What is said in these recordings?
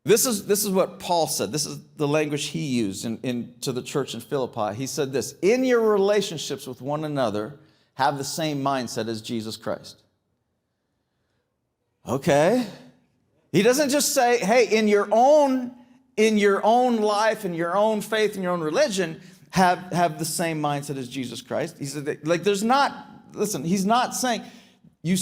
This is what Paul said. This is the language he used to the church in Philippi. He said this: in your relationships with one another, have the same mindset as Jesus Christ. Okay. He doesn't just say, hey, in your own life, in your own faith, in your own religion, have the same mindset as Jesus Christ. He said that, like, he's not saying you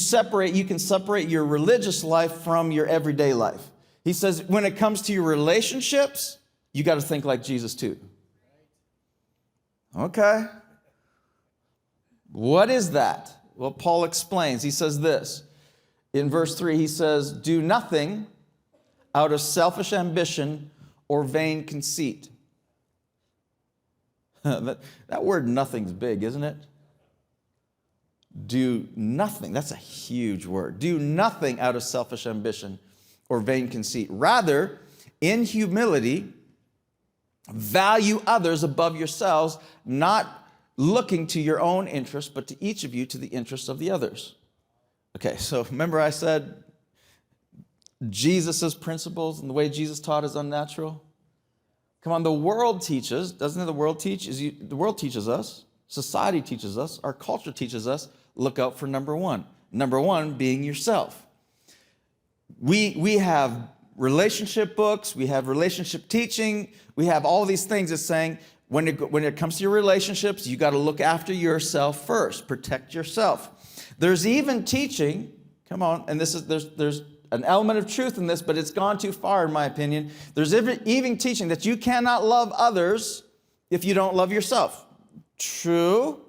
can separate your religious life from your everyday life. He says when it comes to your relationships, you got to think like Jesus too. Okay. What is that? Well, Paul explains. He says this. In verse 3, he says, do nothing out of selfish ambition or vain conceit. That word nothing's big, isn't it? Do nothing. That's a huge word. Do nothing out of selfish ambition or vain conceit. Rather, in humility, value others above yourselves, not looking to your own interest, but to each of you to the interest of the others. Okay, so remember I said Jesus' principles and the way Jesus taught is unnatural? Come on, the world teaches, doesn't the world teach? The world teaches us, society teaches us, our culture teaches us, look out for number one. Number one being yourself. We have relationship books, we have relationship teaching, we have all these things that's saying when it comes to your relationships, you got to look after yourself first, protect yourself. There's even teaching, come on, and there's an element of truth in this, but it's gone too far in my opinion. There's even teaching that you cannot love others if you don't love yourself. True.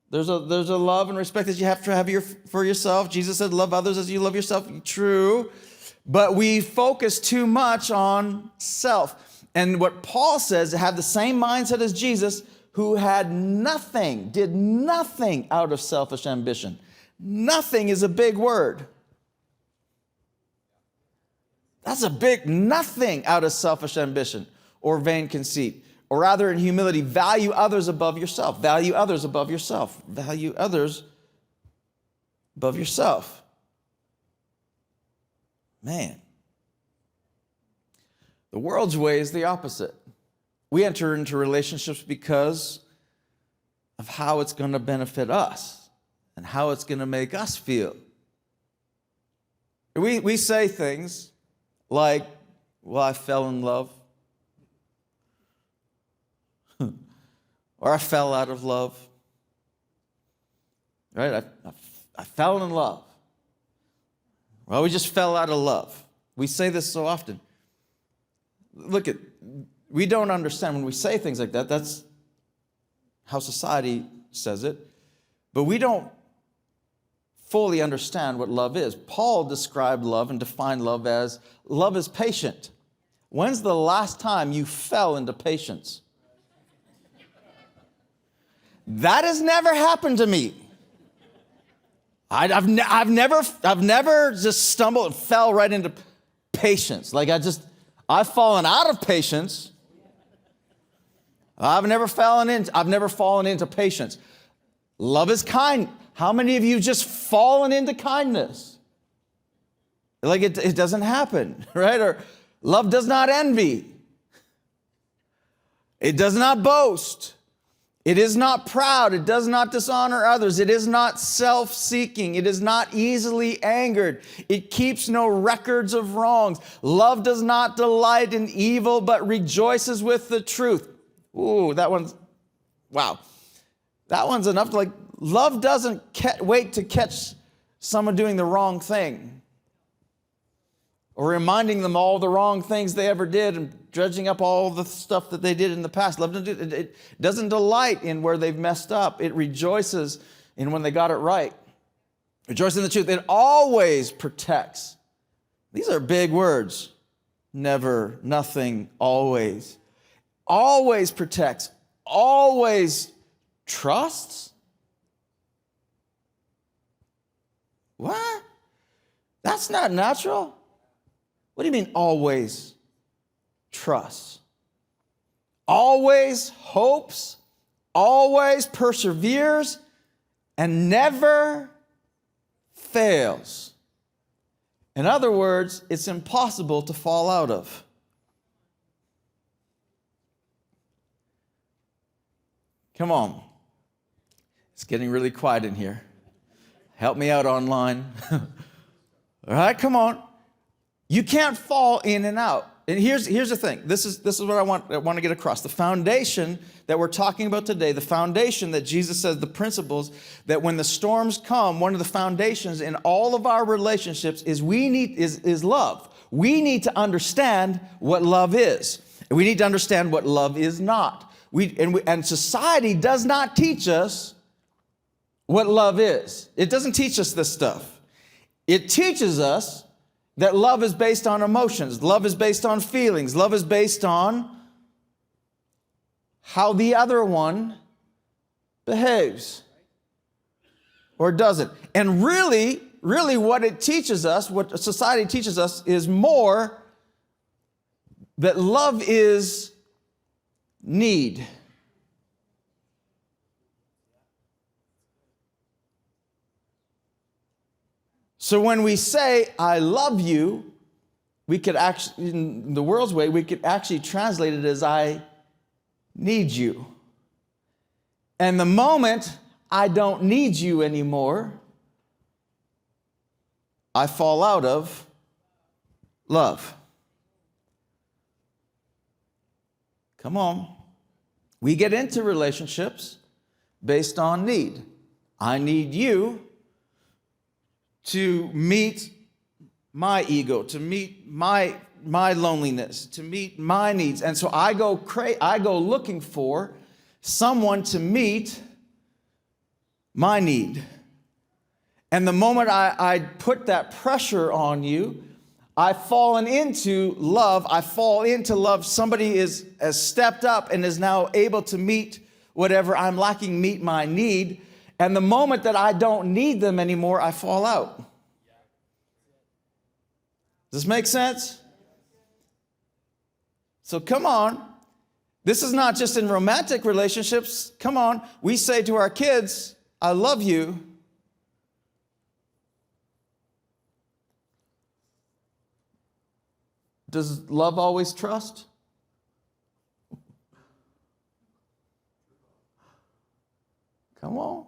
There's a love and respect that you have to have for yourself. Jesus said, love others as you love yourself. True. But we focus too much on self. And what Paul says, have the same mindset as Jesus, who did nothing out of selfish ambition. Nothing is a big word. That's a big nothing out of selfish ambition or vain conceit. Or rather, in humility, value others above yourself. Value others above yourself. Value others above yourself. Man. The world's way is the opposite. We enter into relationships because of how it's going to benefit us and how it's going to make us feel. We say things like, well, I fell in love. Or I fell out of love. Right? I fell in love. Well, we just fell out of love. We say this so often. Look, we don't understand when we say things like that. That's how society says it. But we don't fully understand what love is. Paul described love and defined love as love is patient. When's the last time you fell into patience? That has never happened to me. I've never just stumbled and fell right into patience. Like I've fallen out of patience. I've never fallen into patience. Love is kind. How many of you just fallen into kindness? Like it doesn't happen, right? Or love does not envy. It does not boast. It is not proud. It does not dishonor others. It is not self-seeking. It is not easily angered. It keeps no records of wrongs. Love does not delight in evil, but rejoices with the truth. Ooh, wow. That one's enough to love doesn't wait to catch someone doing the wrong thing or reminding them all the wrong things they ever did and dredging up all the stuff that they did in the past. Love doesn't delight in where they've messed up. It rejoices in when they got it right. Rejoice in the truth. It always protects. These are big words. Never, nothing, always. Always protects. Always trusts. What? That's not natural. What do you mean always trusts? Always hopes, always perseveres, and never fails. In other words, it's impossible to fall out of. Come on. It's getting really quiet in here. Help me out online. All right, come on. You can't fall in and out. And here's the thing. This is what I want to get across. The foundation that we're talking about today, the foundation that Jesus says, the principles that when the storms come, one of the foundations in all of our relationships is love. We need to understand what love is. And we need to understand what love is not. And society does not teach us what love is. It doesn't teach us this stuff. It teaches us that love is based on emotions. Love is based on feelings. Love is based on how the other one behaves or doesn't. And really what it teaches us, what society teaches us, is more that love is need. So when we say, I love you, we could actually, in the world's way, we could actually translate it as I need you. And the moment I don't need you anymore, I fall out of love. Come on. We get into relationships based on need. I need you to meet my ego, to meet my loneliness, to meet my needs. And so I go looking for someone to meet my need. And the moment I put that pressure on you, I've fallen into love. I fall into love. Somebody has stepped up and is now able to meet whatever I'm lacking, meet my need. And the moment that I don't need them anymore, I fall out. Does this make sense? So come on. This is not just in romantic relationships. Come on. We say to our kids, I love you. Does love always trust? Come on.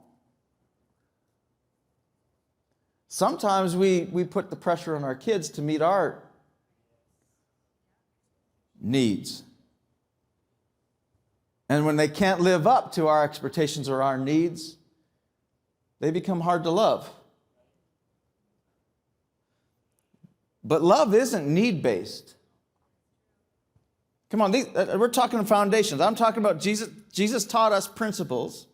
Sometimes we put the pressure on our kids to meet our needs. And when they can't live up to our expectations or our needs, they become hard to love. But love isn't need-based. Come on, we're talking foundations. I'm talking about Jesus. Jesus taught us principles.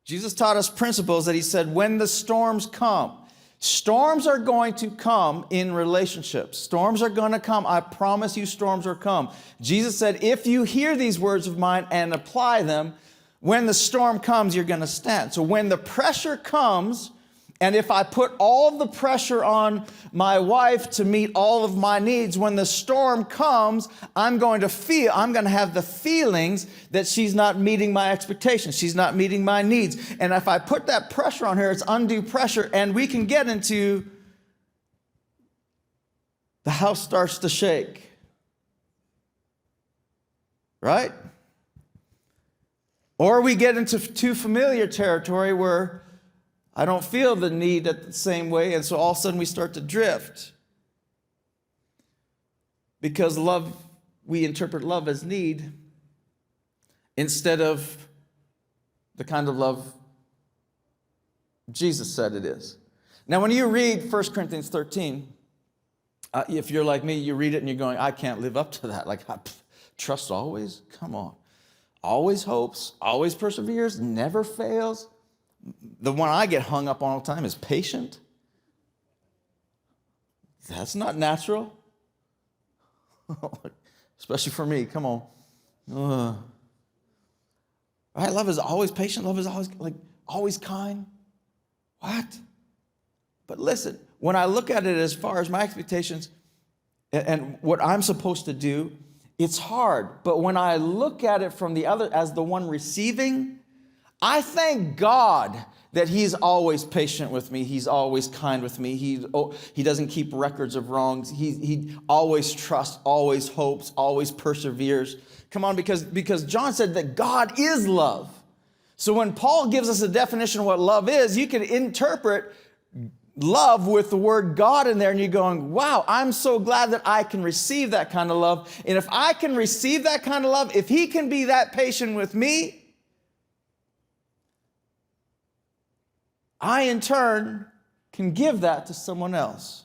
Jesus taught us principles that he said, when the storms come, storms are going to come in relationships. Storms are going to come. I promise you storms are come. Jesus said, if you hear these words of mine and apply them, when the storm comes, you're going to stand. So when the pressure comes, and if I put all of the pressure on my wife to meet all of my needs, when the storm comes, I'm going to have the feelings that she's not meeting my expectations. She's not meeting my needs. And if I put that pressure on her, it's undue pressure, and we can get into the house starts to shake. Right? Or we get into too familiar territory where I don't feel the need the same way, and so all of a sudden we start to drift. Because we interpret love as need instead of the kind of love Jesus said it is. Now, when you read 1 Corinthians 13, if you're like me, you read it and you're going, I can't live up to that. Like, trust always? Come on. Always hopes, always perseveres, never fails. The one I get hung up on all the time is patient. That's not natural. Especially for me, come on. Right? Love is always patient. Love is always kind. What? But listen, when I look at it as far as my expectations and what I'm supposed to do, it's hard. But when I look at it from the other, as the one receiving, I thank God that he's always patient with me. He's always kind with me. He doesn't keep records of wrongs. He always trusts, always hopes, always perseveres. Come on, because John said that God is love. So when Paul gives us a definition of what love is, you can interpret love with the word God in there, and you're going, wow, I'm so glad that I can receive that kind of love. And if I can receive that kind of love, if he can be that patient with me, I, in turn, can give that to someone else.